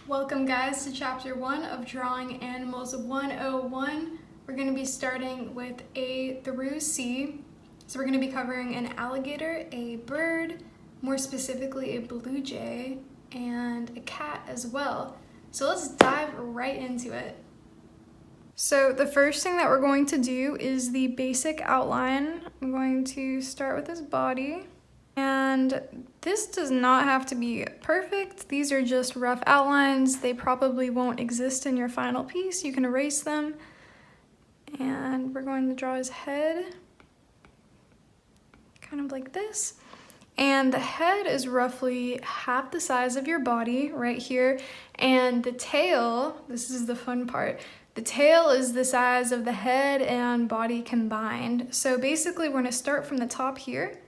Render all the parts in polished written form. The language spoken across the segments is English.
Welcome guys to chapter 1 of Drawing Animals 101. We're going to be starting with A through C. So we're going to be covering an alligator, a bird, more specifically a blue jay, and a cat as well. So let's dive right into it. So the first thing that we're going to do is the basic outline. I'm going to start with his body. And this does not have to be perfect. These are just rough outlines. They probably won't exist in your final piece. You can erase them. And we're going to draw his head, kind of like this. And the head is roughly half the size of your body right here. And the tail, this is the fun part, the tail is the size of the head and body combined. So basically we're gonna start from the top here.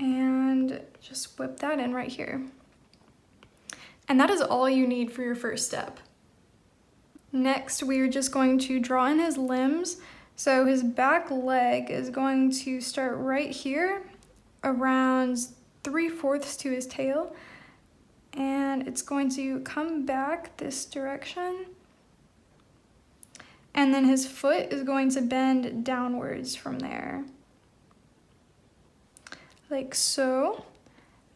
And just whip that in right here. And that is all you need for your first step. Next, we're just going to draw in his limbs. So his back leg is going to start right here, around 3/4 to his tail. And it's going to come back this direction. And then his foot is going to bend downwards from there, like so.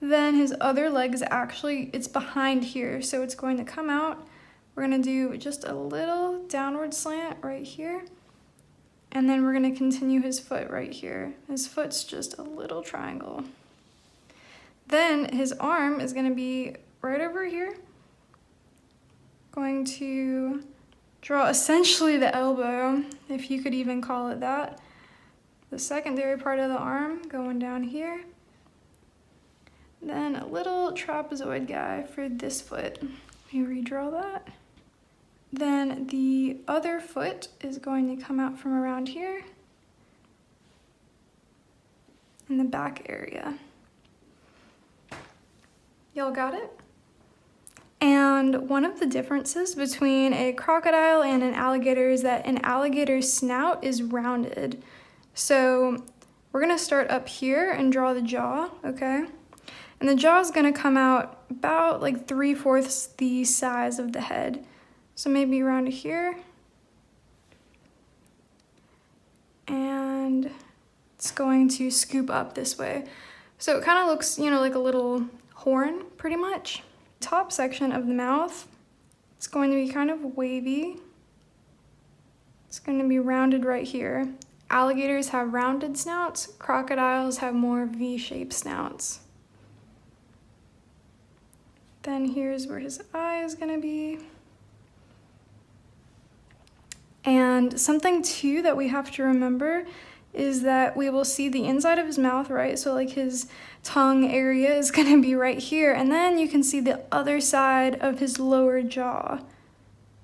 Then his other leg is actually, it's behind here, so it's going to come out. We're gonna do just a little downward slant right here, and then we're gonna continue his foot right here. His foot's just a little triangle. Then his arm is gonna be right over here. Going to draw essentially the elbow, if you could even call it that. The secondary part of the arm going down here. Then a little trapezoid guy for this foot. Let me redraw that. Then the other foot is going to come out from around here in the back area. Y'all got it? And one of the differences between a crocodile and an alligator is that an alligator's snout is rounded. So we're gonna start up here and draw the jaw, okay? And the jaw is gonna come out about like 3/4 the size of the head. So maybe around here. And it's going to scoop up this way. So it kind of looks, like a little horn, pretty much. Top section of the mouth, it's going to be kind of wavy. It's going to be rounded right here. Alligators have rounded snouts, crocodiles have more V-shaped snouts. Then here's where his eye is gonna be. And something too that we have to remember is that we will see the inside of his mouth, right? So like his tongue area is gonna be right here, and then you can see the other side of his lower jaw.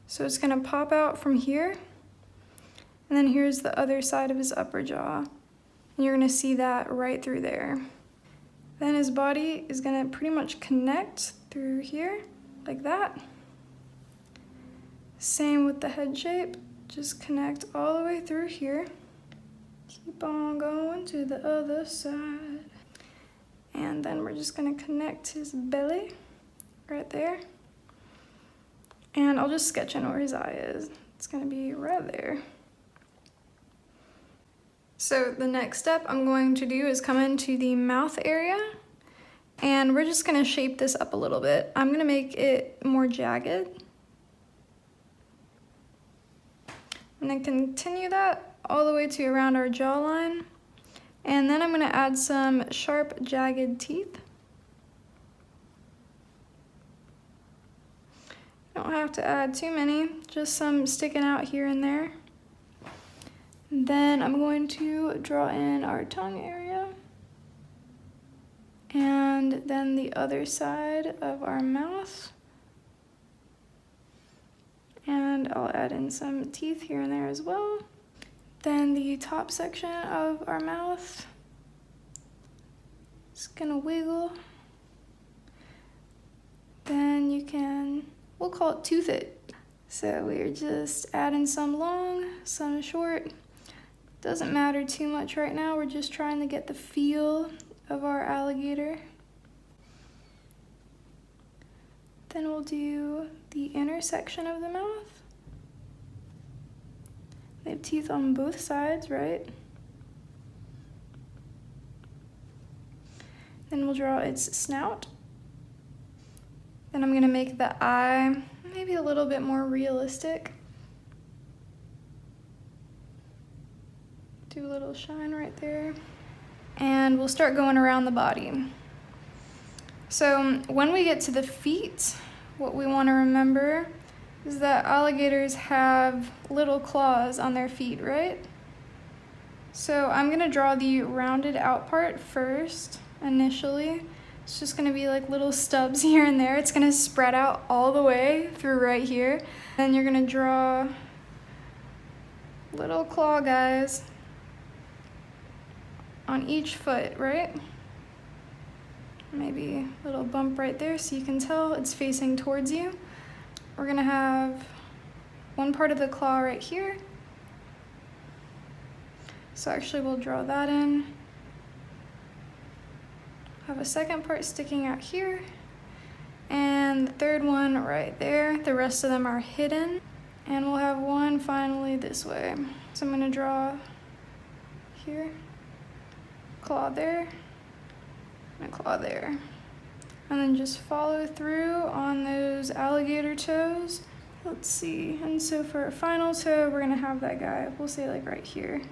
So it's gonna pop out from here. And then here's the other side of his upper jaw. And you're gonna see that right through there. Then his body is gonna pretty much connect through here, like that. Same with the head shape, just connect all the way through here. Keep on going to the other side. And then we're just gonna connect his belly right there. And I'll just sketch in where his eye is. It's gonna be right there. So the next step I'm going to do is come into the mouth area, and we're just gonna shape this up a little bit. I'm gonna make it more jagged. I'm gonna continue that all the way to around our jawline, and then I'm gonna add some sharp, jagged teeth. Don't have to add too many, just some sticking out here and there. Then I'm going to draw in our tongue area, and then the other side of our mouth, and I'll add in some teeth here and there as well. Then the top section of our mouth, it's gonna wiggle. Then we'll call it tooth it. So we're just adding some long, some short. Doesn't matter too much right now, we're just trying to get the feel of our alligator. Then we'll do the inner section of the mouth. They have teeth on both sides, right? Then we'll draw its snout. Then I'm gonna make the eye maybe a little bit more realistic. Do a little shine right there. And we'll start going around the body. So when we get to the feet, what we want to remember is that alligators have little claws on their feet, right? So I'm gonna draw the rounded out part first, initially. It's just gonna be like little stubs here and there. It's gonna spread out all the way through right here. Then you're gonna draw little claw guys on each foot, right? Maybe a little bump right there so you can tell it's facing towards you. We're gonna have one part of the claw right here. So actually we'll draw that in. Have a second part sticking out here. And the third one right there. The rest of them are hidden. And we'll have one finally this way. So I'm gonna draw here, claw there, and a claw there. And then just follow through on those alligator toes. Let's see, and so for our final toe, we're gonna have that guy, we'll say like right here.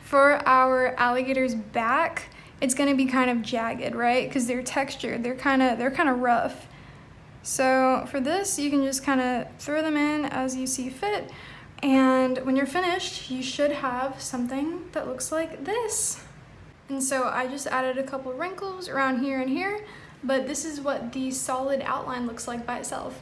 For our alligator's back, it's gonna be kind of jagged, right? Because they're textured, they're kind of rough. So for this, you can just kind of throw them in as you see fit. And when you're finished, you should have something that looks like this. And so I just added a couple wrinkles around here and here, but this is what the solid outline looks like by itself.